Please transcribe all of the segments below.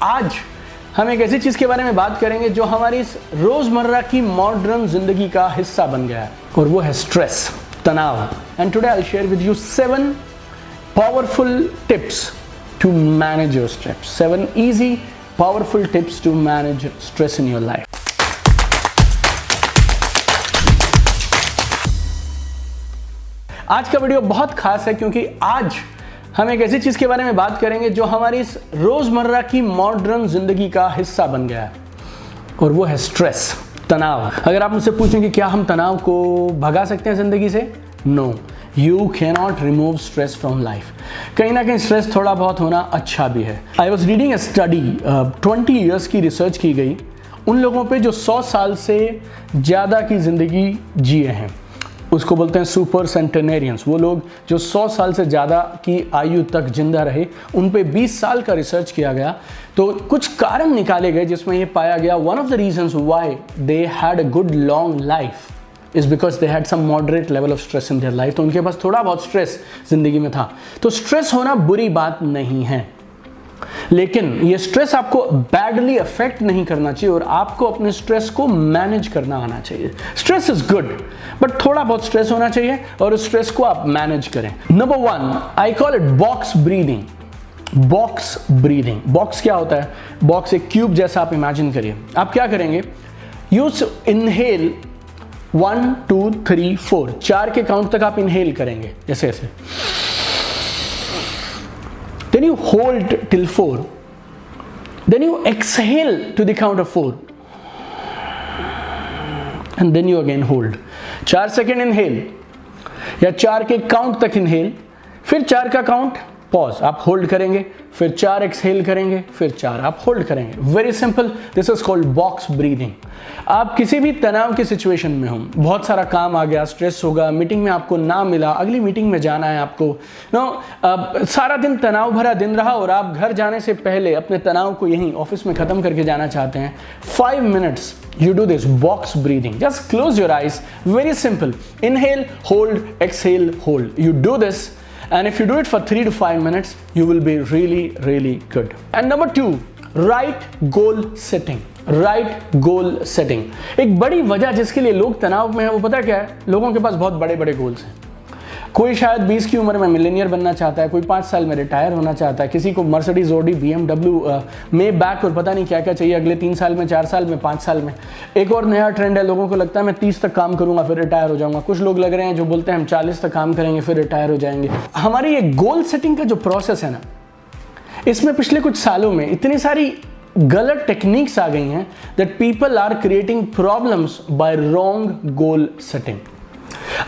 आज हम एक ऐसी चीज के बारे में बात करेंगे जो हमारी इस रोजमर्रा की मॉडर्न जिंदगी का हिस्सा बन गया है, और वो है स्ट्रेस, तनाव। And today I will share with you 7 powerful tips to manage your stress. 7 easy powerful tips to manage stress in your life. आज का वीडियो बहुत खास है क्योंकि आज हम एक ऐसी चीज के बारे में बात करेंगे जो हमारी इस रोजमर्रा की मॉडर्न जिंदगी का हिस्सा बन गया है, और वो है स्ट्रेस, तनाव। अगर आप मुझसे पूछें कि क्या हम तनाव को भगा सकते हैं जिंदगी से? No, you can not remove stress from life. कहीं ना कहीं स्ट्रेस थोड़ा बहुत होना अच्छा भी है। I was reading A study, 20 years की रिसर्च की गई उन लोगों पे जो 100 साल से ज़्यादा की ज़िंदगी जिए हैं। उसको बोलते हैं सुपर सेंटेनेरियंस। वो लोग जो 100 साल से ज़्यादा की आयु तक जिंदा रहे, उन पे 20 साल का रिसर्च किया गया। तो कुछ कारण निकाले गए जिसमें ये पाया गया, one of the reasons why they had a good long life is because they had some moderate level of stress in their life. तो उनके पास थोड़ा बहुत स्ट्रेस जिंदगी में था। तो स्ट्रेस होना बुरी बात नहीं है, लेकिन ये स्ट्रेस आपको बैडली अफेक्ट नहीं करना चाहिए और आपको अपने स्ट्रेस को मैनेज करना आना चाहिए। स्ट्रेस इज गुड, बट थोड़ा बहुत स्ट्रेस होना चाहिए और उस स्ट्रेस को आप मैनेज करें। Number 1, I call it box breathing. Box breathing. Box क्या होता है? बॉक्स एक क्यूब जैसा आप इमेजिन करिए। आप क्या करेंगे? यूज इनहेल 1 2 3 4, 4 के काउंट तक आप इनहेल करेंगे ऐसे ऐसे। Then you hold till 4. Then you exhale to the count of 4. And then you again hold. 4 second inhale या 4 के काउंट तक इनहेल, फिर 4 का काउंट पॉज, आप होल्ड करेंगे, फिर 4 एक्सहेल करेंगे, फिर 4 आप होल्ड करेंगे। Very simple, this is called box breathing. आप किसी भी तनाव की सिचुएशन में हो, बहुत सारा काम आ गया, स्ट्रेस होगा, मीटिंग में आपको ना मिला, अगली मीटिंग में जाना है आपको, सारा दिन तनाव भरा दिन रहा और आप घर जाने से पहले अपने तनाव को यहीं ऑफिस में खत्म करके जाना चाहते हैं। 5 minutes you do this box breathing. Just close your eyes. Very simple. Inhale, hold, exhale, hold. You do this, and if you do it for 3 to 5 minutes, you will be really, really good. And number 2, right goal setting. Right goal setting. एक बड़ी वजह जिसके लिए लोग तनाव में है वो पता क्या है? लोगों के पास बहुत बड़े बड़े गोल्स हैं। कोई शायद 20 की उम्र में मिलेनियर बनना चाहता है, कोई 5 साल में रिटायर होना चाहता है, किसी को मर्सिडीज, ऑडी, BMW, मे बैक और पता नहीं क्या क्या चाहिए अगले 3 साल में, 4 साल में, 5 साल में। एक और नया ट्रेंड है, लोगों को लगता है मैं 30 तक काम करूंगा फिर रिटायर हो जाऊंगा। कुछ लोग लग रहे हैं जो बोलते हैं हम 40 तक काम करेंगे फिर रिटायर हो जाएंगे। हमारी ये गोल सेटिंग का जो प्रोसेस है ना, इसमें पिछले कुछ सालों में इतनी सारी गलत टेक्निक्स आ गई हैं that people are creating problems by wrong goal setting.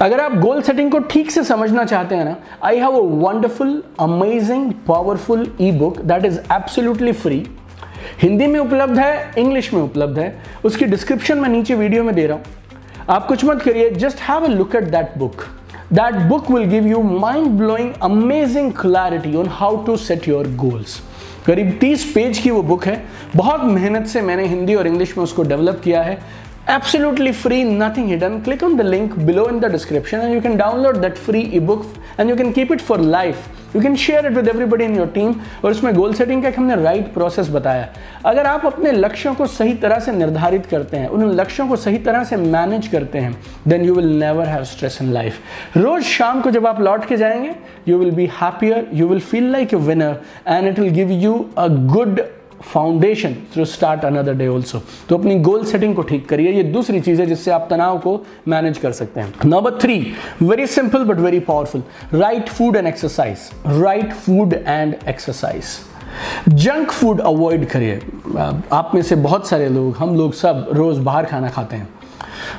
अगर आप गोल सेटिंग को ठीक से समझना चाहते हैं ना, I have a wonderful, amazing, powerful E book that is absolutely free. Hindi में उपलब्ध है, इंग्लिश में उपलब्ध है। उसकी डिस्क्रिप्शन मैं नीचे वीडियो में दे रहा हूं। आप कुछ मत करिए, just have a look at that book. That book will give you mind blowing, amazing clarity on how to set your goals. करीब 30 पेज की वो बुक है। बहुत मेहनत से मैंने हिंदी और इंग्लिश में उसको डेवलप किया है। Absolutely free, nothing hidden. Click on the link below in the description and you can download that free ebook and you can keep it for life. You can share it with everybody in your team. और उसमें goal setting का एक हमने right process बताया। अगर आप अपने लक्ष्यों को सही तरह से निर्धारित करते हैं, उन लक्ष्यों को सही तरह से मैनेज करते हैं, then you will never have stress in life. रोज शाम को जब आप लौट के जाएंगे, you will be happier, you will feel like a winner and it will give you a good foundation to start another day also. तो अपनी goal setting को ठीक करिए। ये दूसरी चीज है जिससे आप तनाव को मैनेज कर सकते हैं। Number 3, very simple but very powerful, right food and exercise. Right food and exercise. Junk food avoid करिए। आप में से बहुत सारे लोग, हम लोग सब रोज बाहर खाना खाते हैं।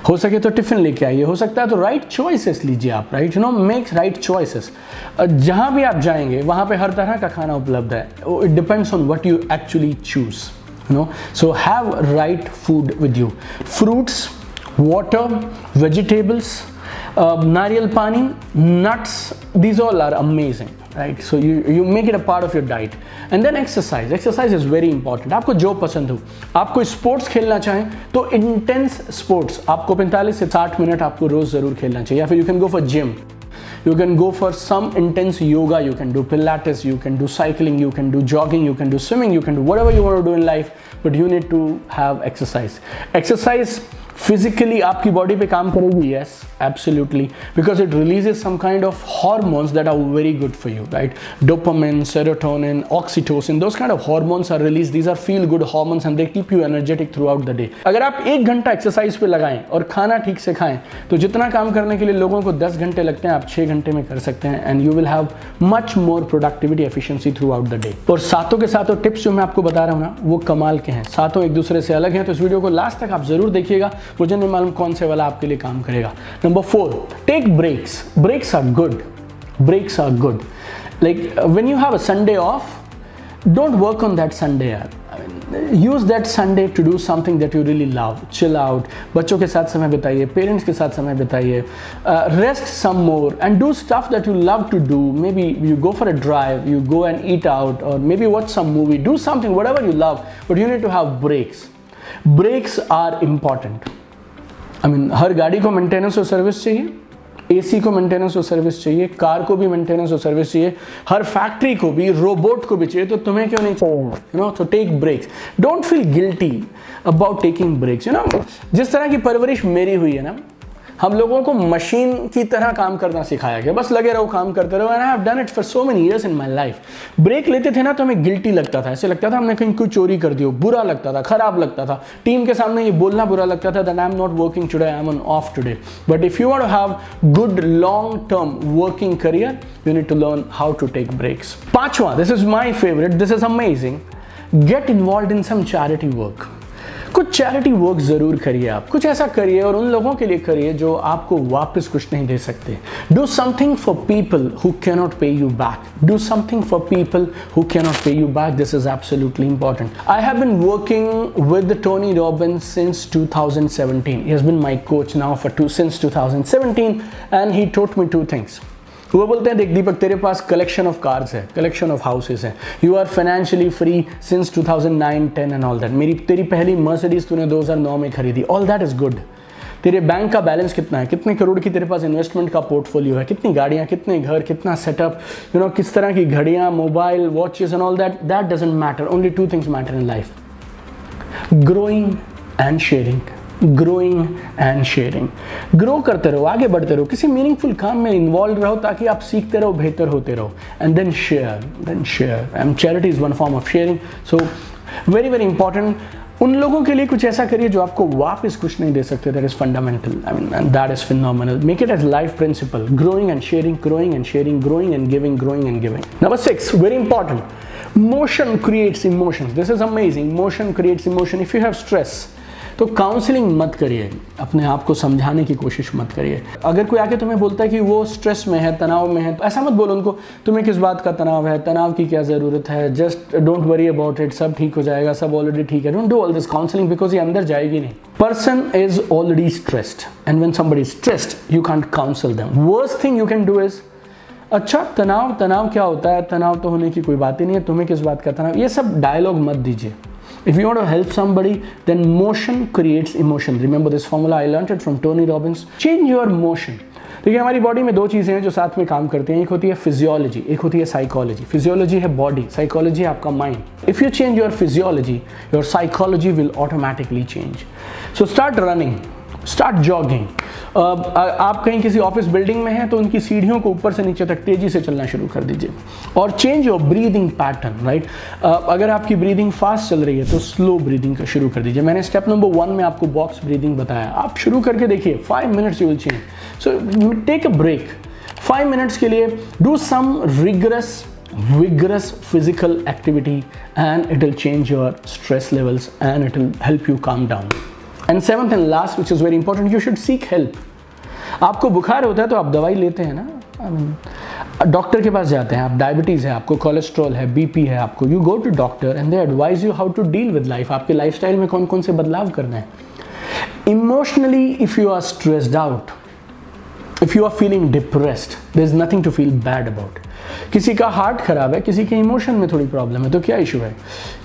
हो सके तो टिफिन लेके आइए, हो सकता है तो राइट चॉइसेस लीजिए आप। Right, you know, make right choices. जहां भी आप जाएंगे वहां पे हर तरह का खाना उपलब्ध है। It depends on what you actually choose, you know. So have right food with you. Fruits, water, vegetables, नारियल पानी, nuts, these all are amazing, right? So you make it a part of your diet. And then exercise. Exercise is very important. आपको जो पसंद हो, आपको sports खेलना चाहें तो इंटेंस स्पोर्ट्स आपको 45 से 60 मिनट आपको रोज जरूर खेलना चाहिए, या फिर you can go for gym. You can go for some intense yoga, you can do Pilates, you can do cycling, you can do jogging, you can do swimming, you can do whatever you want to do in life, but you need to have exercise. Exercise physically आपकी body पे काम करेगी, yes, absolutely, because it releases some kind of hormones that are very good for you, right? Dopamine, serotonin, oxytocin, those kind of hormones are released. These are feel good hormones and they keep you energetic throughout the day. अगर आप 1 घंटा exercise पे लगाएं और खाना ठीक से खाएं तो जितना काम करने के लिए लोगों को 10 घंटे लगते हैं आप 6 घंटे में कर सकते हैं, and you will have much more productivity efficiency throughout the day. और सातों के सातों टिप्स जो मैं आपको बता रहा हूँ ना, वो कमाल के हैं, सातों एक दूसरे से अलग हैं, तो इस वीडियो को लास्ट तक आप जरूर देखिएगा, मुझे नहीं मालूम कौन से वाला आपके लिए काम करेगा। Number 4, take breaks. Breaks are good. Breaks are good. Like when you have a Sunday off, don't work on that Sunday. Use that Sunday to do something that you really love. Chill out. बच्चों के साथ समय बिताइए, parents के साथ समय बिताइए, rest some more and do stuff that you love to do. Maybe you go for a drive, you go and eat out, or maybe watch some movie. Do something, whatever you love, but you need to have breaks. Breaks are important. I mean, हर गाड़ी को maintenance और service चाहिए, AC को maintenance और service चाहिए, car को भी maintenance और सर्विस चाहिए, हर फैक्ट्री को भी, रोबोट को भी चाहिए, तो तुम्हें क्यों नहीं चाहिए? यू नो, तो take breaks. Don't feel guilty about taking breaks. You know, जिस तरह की परवरिश मेरी हुई है ना, हम लोगों को मशीन की तरह काम करना सिखाया गया, बस लगे रहो, काम करते रहो, and I have done it for so many years in my life. Break लेते थे ना तो हमें गिल्टी लगता था, ऐसे लगता था हमने कहीं कोई चोरी कर दी हो, बुरा लगता था, खराब लगता था, टीम के सामने ये बोलना बुरा लगता था that I am not working today, I am on off today. But if you want to have good long term working career, you need to learn how to take breaks. 5वां, this is my favourite, this is amazing, get involved in some charity work. कुछ charity work जरूर करिए, आप कुछ ऐसा करिए और उन लोगों के लिए करिए जो आपको वापस कुछ नहीं दे सकते. Do something for people who can not pay you back. Do something for people who can not pay you back. This is absolutely important. I have been working with Tony Robbins since 2017. He has been my coach now for since 2017 and he taught me 2 things. वो बोलते हैं, देख दीपक, तेरे पास collection of cars है, collection of houses है, you are financially free since 2009, 10 and all that. तेरी पहली मर्सिडीज तूने 2009 में खरीदी, ऑल दैट इज गुड. तेरे बैंक का बैलेंस कितना है, कितने करोड़ की तेरे पास इन्वेस्टमेंट का पोर्टफोलियो है, कितनी गाड़ियाँ, कितने घर, कितना सेटअप, यू नो, किस तरह की घड़ियाँ, mobile, watches and all that. That doesn't matter. Only 2 things matter in life, growing and sharing. Growing and sharing. Grow करते रहो, आगे बढ़ते रहो, किसी मीनिंगफुल काम में इन्वॉल्व रहो ताकि आप सीखते रहो, बेहतर होते रहो, and then share. And charity is one form of sharing. So very very important. उन लोगों के लिए कुछ ऐसा करिए जो आपको वापस कुछ नहीं दे सकते. That is fundamental. I mean, and that is phenomenal. Make it as life principle. Growing and sharing, growing and sharing, growing and giving, growing and giving. Number 6, very important. Motion creates emotions. This is amazing. Motion creates emotion. If you have stress, तो counselling मत करिए, अपने आप को समझाने की कोशिश मत करिए. अगर कोई आके तुम्हें बोलता है कि वो स्ट्रेस में है, तनाव में है, तो ऐसा मत बोलो उनको, तुम्हें किस बात का तनाव है, तनाव की क्या ज़रूरत है, just don't worry about it, सब ठीक हो जाएगा, सब ऑलरेडी ठीक है. Don't do all this counselling because ये अंदर जाएगी नहीं. Person is already stressed and when somebody is stressed you can't counsel them. Worst thing you can do is, अच्छा तनाव क्या होता है, तनाव तो होने की कोई बात ही नहीं है, तुम्हें किस बात का तनाव, ये सब डायलॉग मत दीजिए. If you want to help somebody, then motion creates emotion. Remember this formula, I learned it from Tony Robbins. Change your motion. देखिए, हमारी बॉडी में 2 चीज़ें हैं जो साथ में काम करती हैं. एक होती है फिजियोलॉजी, एक होती है साइकोलॉजी. फिजियोलॉजी है बॉडी, साइकोलॉजी है आपका mind. If you change your physiology, your psychology will automatically change. So start running, start jogging. आप कहीं किसी ऑफिस बिल्डिंग में हैं तो उनकी सीढ़ियों को ऊपर से नीचे तक तेजी से चलना शुरू कर दीजिए. और change your breathing pattern. Right, अगर आपकी ब्रीदिंग फास्ट चल रही है तो स्लो ब्रीदिंग का शुरू कर दीजिए. मैंने स्टेप नंबर 1 में आपको बॉक्स ब्रीदिंग बताया, आप शुरू करके देखिए. 5 minutes you will change. So take a break 5 minutes के लिए. Do some vigorous physical activity and it will change your stress levels and it will help you calm down. And 7th and last, which is very important, you should seek help. आपको बुखार होता है तो आप दवाई लेते हैं ना, डॉक्टर के पास जाते हैं. आप डायबिटीज़ है, आपको कोलेस्ट्रॉल है, बीपी है, आपको, you go to doctor and they advise you how to deal with life. आपके लाइफस्टाइल में कौन कौन से बदलाव करना है. Emotionally if you are stressed out, if you are feeling depressed, there is nothing to feel bad about. किसी का हार्ट खराब है, किसी के इमोशन में थोड़ी प्रॉब्लम है, तो क्या इशू है?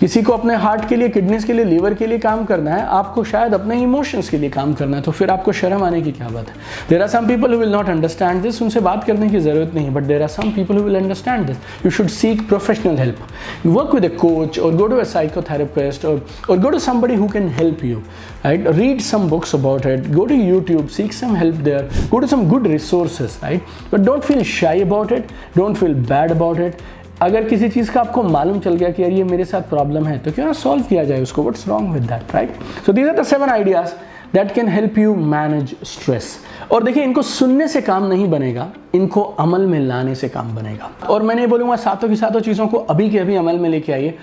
किसी को अपने हार्ट के लिए, किडनीज के लिए, लीवर के लिए काम करना है, आपको शायद अपने इमोशंस के लिए काम करना है, तो फिर आपको शर्म आने की क्या बात है? There are some people who will not understand this, उनसे बात करने की जरूरत नहीं, but there are some people who will understand this. You should seek professional help, work with a coach और go to a psychotherapist or go to somebody who can help you, right? Read some books about it, go to YouTube, seek some help there, go to some good resources, right? But don't feel shy about it, don't feel bad about it. अगर किसी चीज़ का आपको मालूम चल गया कि यार ये मेरे साथ प्रॉब्लम है, तो क्यों ना सॉल्व किया जाए उसको. What's wrong with that, right? So these are the 7 ideas that can help you manage stress. और देखिए, इनको सुनने से काम नहीं बनेगा, इनको अमल में लाने से काम बनेगा. और मैं नहीं बोलूँगा सातों की सातों चीज़ों को अभी के अभी अमल में लेके आइए.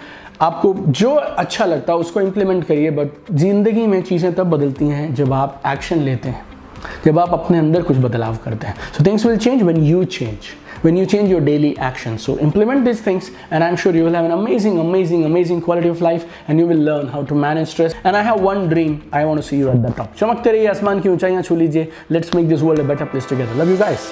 आपको जो अच्छा लगता है उसको इम्प्लीमेंट करिए, बट ज़िंदगी में चीज़ें तब बदलती हैं जब आप एक्शन लेते हैं, जब आप अपने अंदर कुछ बदलाव करते हैं. So things will change when you change, when you change your daily actions. So implement these things and I'm sure you will have an amazing quality of life and you will learn how to manage stress. And I have one dream, I want to see you at the top. चमकते रहिए, आसमान की ऊंचाइयां छू लीजिए. Let's make this world a better place together. Love you guys.